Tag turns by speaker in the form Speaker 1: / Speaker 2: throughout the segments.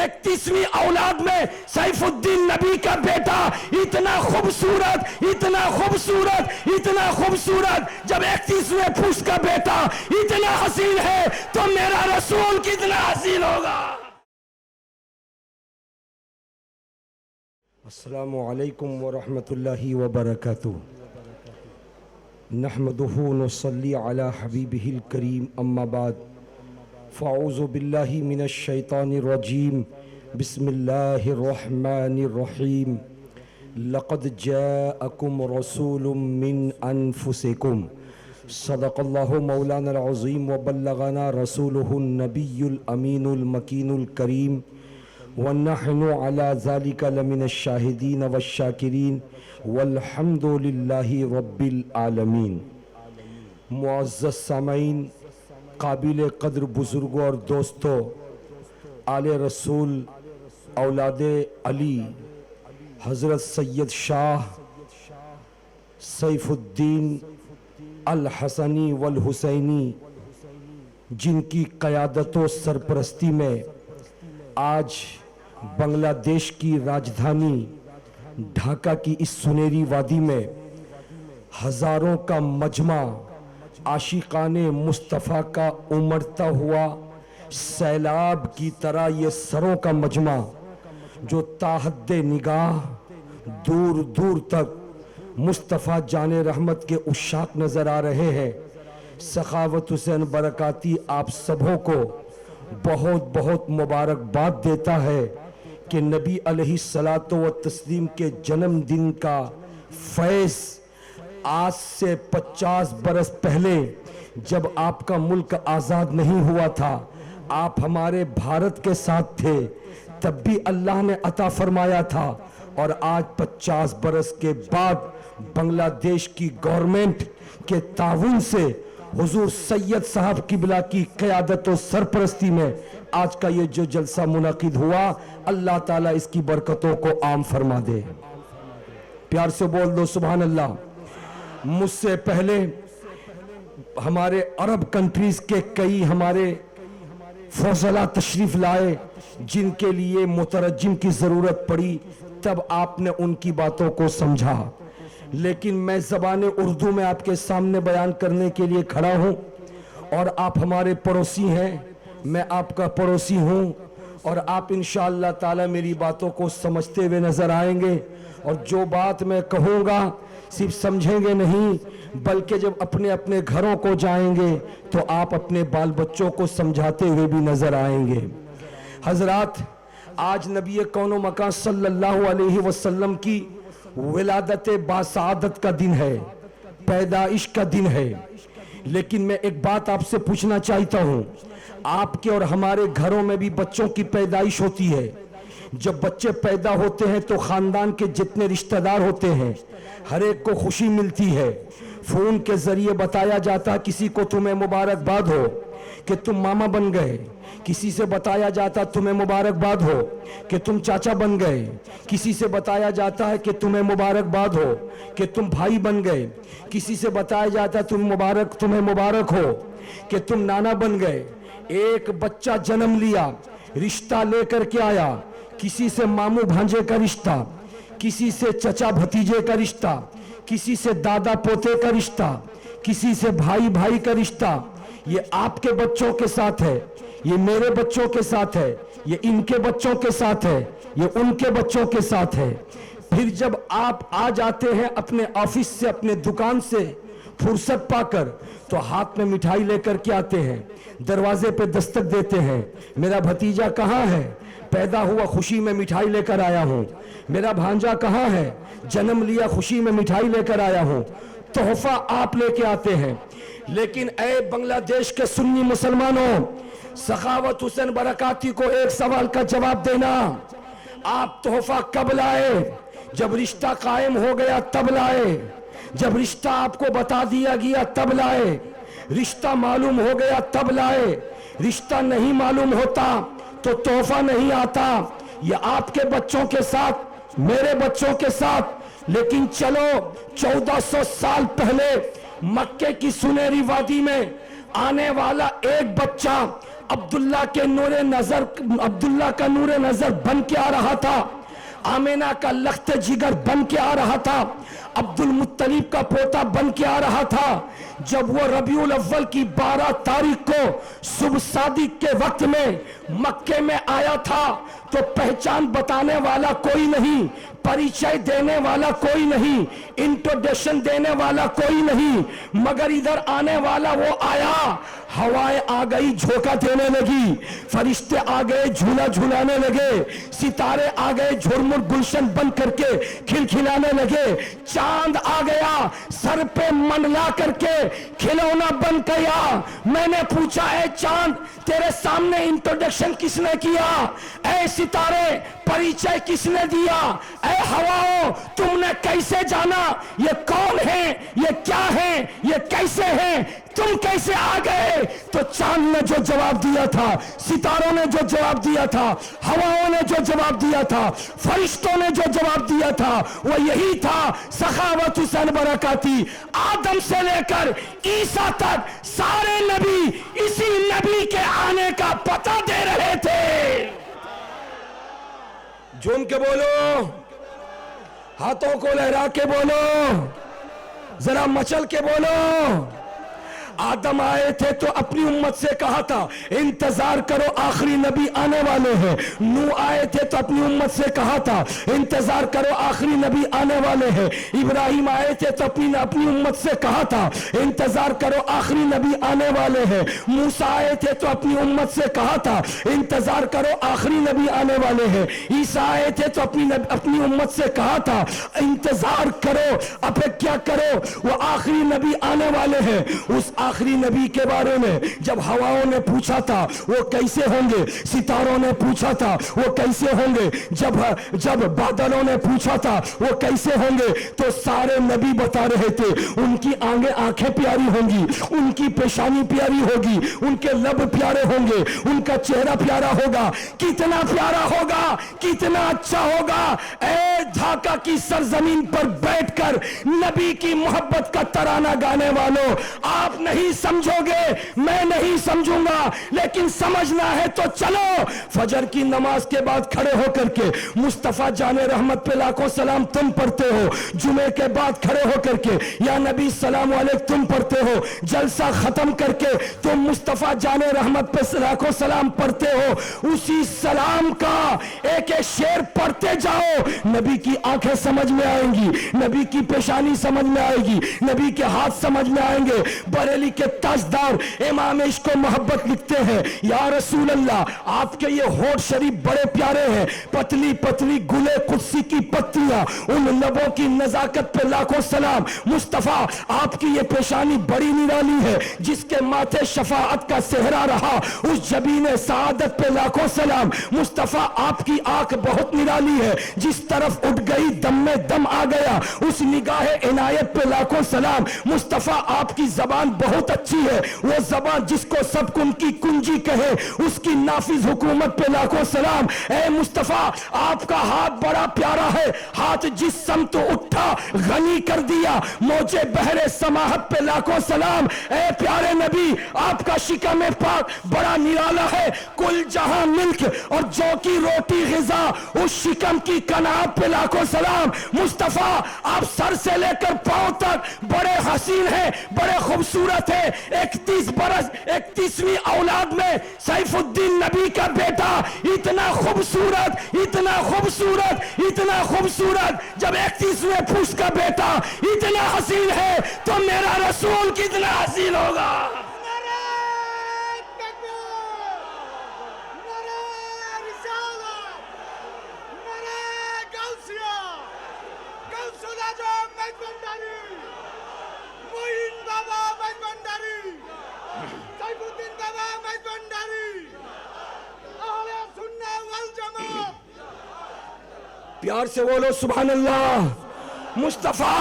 Speaker 1: 31वीं औलाद में सैफुद्दीन नबी का बेटा इतना खूबसूरत, इतना खूबसूरत, इतना खूबसूरत, जब 31वें पुरुष का बेटा इतना हसीन है तो मेरा रसूल कितना हसीन होगा। अस्सलामु अलैकुम व रहमतुल्लाहि व बरकातुहू। नहमदुहु व नसल्ली अला हबीबिहिल करीम, अम्मा बाद, फ़अऊज़ु बिल्लाहि मिनश शैतानिर रजीम, बिस्मिल्लाहिर रहमानिर रहीम। लक़द जाअकुम रसूलुम मिन अनफुसिकुम, सदक़ल्लाहु मौलाना अज़ीम व बल्लगना रसूलुहुन नबियुल अमीनुल मकीनुल करीम व नहनु अला ज़ालिका लमिनश शाहिदीन व शाकिरीन वल्हम्दुलिल्लाहि रब्बिल आलमीन। मुअज़्ज़ज़ सामईन, काबिल क़द्र बुज़ुर्गों और दोस्तों, आले रसूल औलादे अली हज़रत सैयद शाह सैफुद्दीन अल हसनी वल हुसैनी, जिनकी क़यादत व सरपरस्ती में आज बांग्लादेश की राजधानी ढाका की इस सुनहरी वादी में हज़ारों का मजमा आशिकाने मुस्तफ़ा का उमड़ता हुआ सैलाब की तरह, ये सरों का मजमा जो ताहद्दे निगाह दूर दूर तक मुस्तफ़ा जाने रहमत के उशाक नज़र आ रहे हैं। सखावत हुसैन बरकाती आप सबों को बहुत बहुत मुबारकबाद देता है कि नबी अलैहिस्सलातो व तस्लीम के जन्मदिन का फैज़ आज से 50 बरस पहले जब आपका मुल्क आज़ाद नहीं हुआ था, आप हमारे भारत के साथ थे, तब भी अल्लाह ने अता फरमाया था। और आज 50 बरस के बाद बांग्लादेश की गवर्नमेंट के ताउन से हुजूर सैयद साहब किबला की क़यादत और सरपरस्ती में आज का ये जो जलसा मुनाकिद हुआ, अल्लाह ताला इसकी बरकतों को आम फरमा दे। प्यार से बोल दो सुभान अल्लाह। मुझसे पहले हमारे अरब कंट्रीज के कई हमारे फौजला तशरीफ लाए, जिनके लिए मुतरज्जिम की ज़रूरत पड़ी, तब आपने उनकी बातों को समझा। लेकिन मैं ज़बान उर्दू में आपके सामने बयान करने के लिए खड़ा हूँ, और आप हमारे पड़ोसी हैं, मैं आपका पड़ोसी हूँ, और आप इंशाअल्लाह ताला मेरी बातों को समझते हुए नज़र आएंगे। और जो बात मैं कहूँगा सिर्फ समझेंगे नहीं, बल्कि जब अपने अपने घरों को जाएंगे तो आप अपने बाल बच्चों को समझाते हुए भी नज़र आएंगे। हजरात, आज नबी कौनो मकान सल्लल्लाहु अलैहि वसल्लम की विलादत बासादत का दिन है, पैदाइश का दिन है। लेकिन मैं एक बात आपसे पूछना चाहता हूँ, आपके और हमारे घरों में भी बच्चों की पैदाइश होती है। जब बच्चे पैदा होते हैं तो ख़ानदान के जितने रिश्तेदार होते हैं हर एक को खुशी मिलती है। फ़ोन के ज़रिए बताया जाता है किसी को तुम्हें मुबारकबाद हो कि तुम मामा बन गए, किसी से बताया जाता तुम्हें मुबारकबाद हो कि तुम चाचा बन गए, किसी से बताया जाता है कि तुम्हें मुबारकबाद हो कि तुम भाई बन गए, किसी से बताया जाता तुम्हें मुबारक हो कि तुम नाना बन गए। एक बच्चा जन्म लिया, रिश्ता लेकर के आया, किसी से मामू भांजे का रिश्ता, किसी से चचा भतीजे का रिश्ता, किसी से दादा पोते का रिश्ता, किसी से भाई भाई का रिश्ता। ये आपके बच्चों के साथ है, ये मेरे बच्चों के साथ है, ये इनके बच्चों के साथ है, ये उनके बच्चों के साथ है। फिर जब आप आ जाते हैं अपने ऑफिस से, अपने दुकान से फुर्सत पाकर, तो हाथ में मिठाई लेकर के आते हैं, दरवाजे पे दस्तक देते हैं, मेरा भतीजा कहाँ है, पैदा हुआ खुशी में मिठाई लेकर आया हूँ, मेरा भांजा कहाँ है, जन्म लिया खुशी में मिठाई लेकर आया हूँ, तोहफा आप लेके आते हैं। लेकिन ऐ बांग्लादेश के सुन्नी मुसलमानों, सखावत हुसैन बरकाती को एक सवाल का जवाब देना, आप तोहफा कब लाए? जब रिश्ता कायम हो गया तब लाए, जब रिश्ता आपको बता दिया गया तब लाए, रिश्ता मालूम हो गया तब लाए। रिश्ता नहीं मालूम होता तो तोहफा नहीं आता। ये आपके बच्चों के साथ, मेरे बच्चों के साथ। लेकिन चलो 1400 साल पहले मक्के की सुनहरी वादी में आने वाला एक बच्चा अब्दुल्ला का नूरे नजर बन के आ रहा था, आमिना का लख्त जिगर बन के आ रहा था, अब्दुल मुत्तलिब का पोता बन के आ रहा था। जब वो रबीउल अव्वल की 12 तारीख को सुबह सादिक के वक्त में मक्के में आया था, तो पहचान बताने वाला कोई नहीं, परिचय देने वाला कोई नहीं, इंट्रोडक्शन देने वाला कोई नहीं, मगर इधर आने वाला वो आया। हवाएं आ गई, झोंका देने लगी, फरिश्ते आ गए, झूला झूलाने लगे, सितारे आ गए, झुरमुर गुलशन बन करके खिलखिलाने लगे, चांद आ गया, सर पे मंडला करके खिलौना बन गया। मैंने पूछा, ए चांद, तेरे सामने इंट्रोडक्शन किसने किया? ए सितारे, परिचय किसने दिया? ए हवाओं, तुमने कैसे जाना ये कौन है, ये क्या है, ये कैसे है, तुम कैसे आ गए? तो चांद ने जो जवाब दिया था, सितारों ने जो जवाब दिया था, हवाओं ने जो जवाब दिया था, फरिश्तों ने जो जवाब दिया था, वो यही था, सखावत हुसैन बरकाती। आदम से लेकर ईसा तक सारे नबी इसी नबी के आने का पता दे रहे थे। झूम के बोलो, हाथों को लहरा के बोलो, जरा मचल के बोलो। आदम आए थे तो अपनी उम्मत से कहा था, इंतजार करो, आखिरी नबी आने वाले हैं। नूह आए थे तो अपनी उम्मत से कहा था, इंतजार करो, आखिरी नबी आने वाले हैं। इब्राहिम आए थे तो अपनी उम्मत से कहा था, इंतजार करो, आखिरी नबी आने वाले हैं। मूसा आए थे तो अपनी उम्मत से कहा था, इंतजार करो, आखिरी नबी आने वाले हैं। ईसा आए थे तो अपनी उम्मत से कहा था, इंतजार करो, अपेक्षा करो, वो आखिरी नबी आने वाले हैं। उस आखिरी नबी के बारे में जब हवाओं ने पूछा था वो कैसे होंगे, सितारों ने पूछा था वो कैसे होंगे, जब बादलों ने पूछा था वो कैसे होंगे, तो सारे नबी बता रहे थे, उनकी आंखें प्यारी होंगी, उनकी पेशानी प्यारी होगी, उनके लब प्यारे होंगे, उनका चेहरा प्यारा होगा। कितना प्यारा होगा, कितना अच्छा होगा। ए ढाका की सरजमीन पर बैठकर नबी की मोहब्बत का तराना गाने वालों, आप नहीं समझोगे, मैं नहीं समझूंगा, लेकिन समझना है तो चलो। फजर की नमाज के बाद खड़े होकर के मुस्तफा जाने रहमत पे लाखों सलाम तुम पढ़ते हो, जुमे के बाद खड़े होकर के या नबी सलाम अलैक तुम पढ़ते हो, जलसा खत्म करके तुम मुस्तफा जाने रहमत पे लाखों सलाम पढ़ते हो। उसी सलाम का एक एक शेर पढ़ते जाओ, नबी की आंखें समझ में आएंगी, नबी की पेशानी समझ में आएगी, नबी के हाथ समझ में आएंगे। बरेली के ताजदार इमाम इश्क व मोहब्बत लिखते हैं, या रसूल अल्लाह, आपके ये होठ शरीफ बड़े प्यारे हैं, पतली पतली गुले कुर्सी की पत्तियां, उन लबों की नजाकत पे लाखों सलाम। मुस्तफा, आपकी ये पेशानी बड़ी निराली है, जिसके माथे शफाअत का सेहरा रहा, उस जबीने सआदत पे लाखों सलाम। मुस्तफा, आपकी आंख बहुत निराली है, जिस तरफ उठ गई दम में दम आ गया, उस निगाहे इनायत पे लाखों सलाम। मुस्तफा, आपकी जबान बहुत अच्छी है, वो जबान जिसको सब उनकी कुंजी कहे, उसकी नाफिज हुकूमत पे लाखों सलाम। ए मुस्तफा, आपका हाथ बड़ा प्यारा है, हाथ जिस समत उठा गनी कर दिया, मौजे बहरे समाहत पे लाखों सलाम। ए प्यारे नबी, आपका शिकम पाक बड़ा निराला है, कुल जहां मिल्क और जौ की रोटी गिजा, उस शिकम की कनात पे लाखों सलाम। मुस्तफा, आप सर से लेकर पांव तक बड़े हसीन हैं, बड़े खूबसूरत है। 31 बरस 31वीं औलाद में सैफुद्दीन नबी का बेटा इतना खूबसूरत, इतना खूबसूरत, इतना खूबसूरत। जब 31वें पुरुष का बेटा इतना हसीन है, तो मेरा रसूल कितना हसीन होगा। प्यार से बोलो सुभान अल्लाह। मुस्तफा,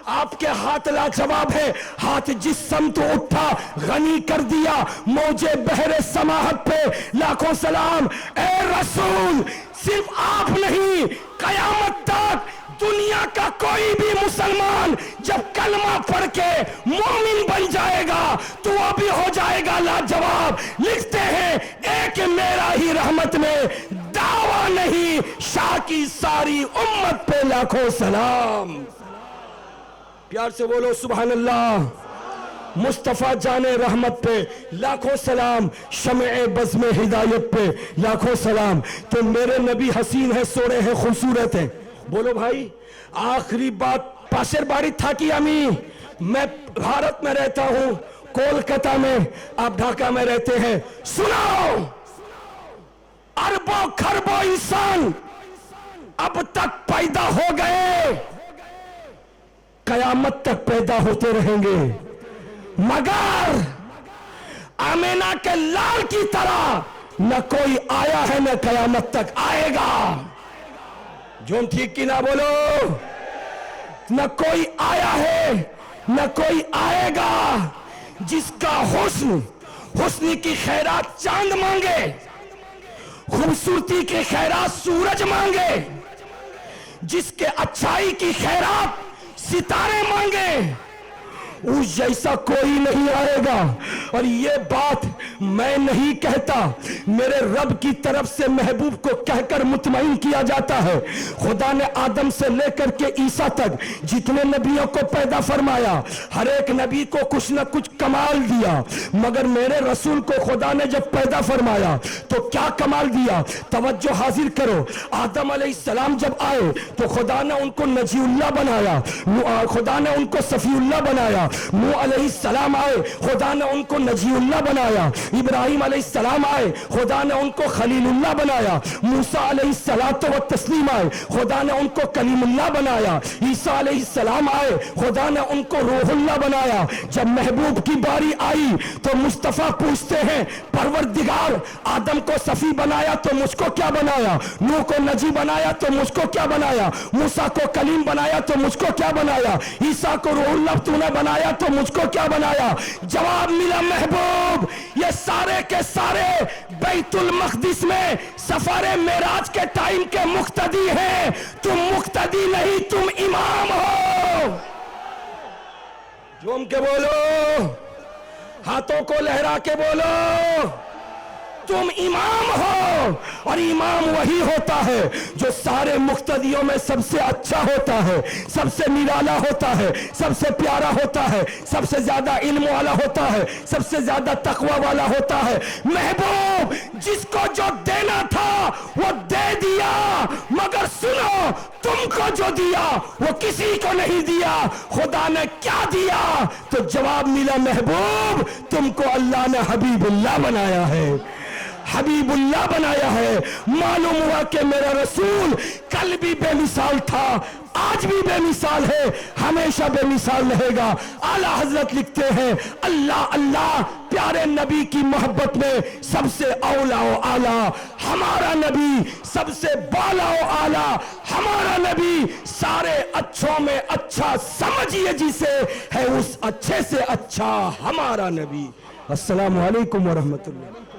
Speaker 1: आपके हाथ लाजवाब है, हाथ जिस समत उठा गनी कर दिया, मौजे बहरे समाहत पे लाखों सलाम। ए रसूल, सिर्फ आप नहीं, कयामत तक दुनिया का कोई भी मुसलमान जब कलमा पढ़ के मोमिन बन जाएगा तो वो भी हो जाएगा लाजवाब। लिखते हैं एक मेरा ही रहमत में दावा नहीं, शाह की सारी उम्मत पे लाखों सलाम। प्यार से बोलो सुभान अल्लाह। मुस्तफा जाने रहमत पे लाखों सलाम, शमे बज़्म हिदायत पे लाखों सलाम। तो मेरे नबी हसीन है, सोरे हैं, खूबसूरत है। बोलो भाई, आखिरी बात पाशेर बाड़ी था कि अमी, मैं भारत में रहता हूं, कोलकाता में, आप ढाका में रहते हैं। सुनाओ, अरबों खरबों इंसान अब तक पैदा हो गए, कयामत तक पैदा होते रहेंगे, मगर आमेना के लाल की तरह न कोई आया है न कयामत तक आएगा। जो ठीक की ना बोलो, न कोई आया है न कोई आएगा जिसका हुस्न की खैरात चांद मांगे, खूबसूरती की खैरात सूरज मांगे, जिसके अच्छाई की खैरात सितारे मांगे, उस जैसा कोई नहीं आएगा। और ये बात मैं नहीं कहता, मेरे रब की तरफ से महबूब को कहकर मुतमईन किया जाता है। खुदा ने आदम से लेकर के ईसा तक जितने नबियों को पैदा फरमाया, हर एक नबी को कुछ न कुछ कमाल दिया, मगर मेरे रसूल को खुदा ने जब पैदा फरमाया तो क्या कमाल दिया। तवज्जो हाजिर करो, आदम अलैहिस्सलाम जब आए तो खुदा ने उनको नजीउल्लाह बनाया, खुदा ने उनको सफीउल्लाह बनाया। नूह अलैहिस्सलाम आए, खुदा ने उनको नजीउल्लाह बनाया। इब्राहिम अलैहिस्सलाम आए, खुदा ने उनको खलीलुल्लाह बनाया। मूसा अलैहिस्सलातो व तस्लीम आए, खुदा ने उनको कलीमुल्लाह बनाया। ईसा अलैहिस्सलाम आए, खुदा ने उनको रूहुल्लाह बनाया। जब महबूब की बारी आई तो मुस्तफा पूछते हैं, परवरदिगार आदम को सफी बनाया तो मुझको क्या बनाया, नूह को नजी बनाया तो मुझको क्या बनाया, मूसा को कलीम बनाया तो मुझको क्या बनाया, ईसा को रूहुल्लाह तूने बनाया तो मुझको क्या बनाया। जवाब मिला, महबूब ये सारे के सारे बैतुल मक़दिस में सफर मेराज के टाइम के मुक्तदी हैं। तुम मुक्तदी नहीं, तुम इमाम हो। झूम के बोलो, हाथों को लहरा के बोलो, तुम इमाम हो। और इमाम वही होता है जो सारे मुक्तदियों में सबसे अच्छा होता है, सबसे निराला होता है, सबसे प्यारा होता है, सबसे ज्यादा इल्म वाला होता है, सबसे ज्यादा तकवा वाला होता है। महबूब जिसको जो देना था वो दे दिया, मगर सुनो, तुमको जो दिया वो किसी को नहीं दिया। खुदा ने क्या दिया? तो जवाब मिला, महबूब तुमको अल्लाह ने हबीबुल्लाह बनाया है, हबीबुल्लाह बनाया है। मालूम हुआ कि मेरा रसूल कल भी बेमिसाल था, आज भी बेमिसाल है, हमेशा बेमिसाल रहेगा। आला हजरत लिखते हैं, अल्लाह अल्लाह प्यारे नबी की मोहब्बत में सबसे औला व आला हमारा नबी, सबसे बाला व आला हमारा नबी, सारे अच्छों में अच्छा समझिए जिसे है उस अच्छे से अच्छा हमारा नबी। अस्सलामु अलैकुम व रहमतुल्लाह।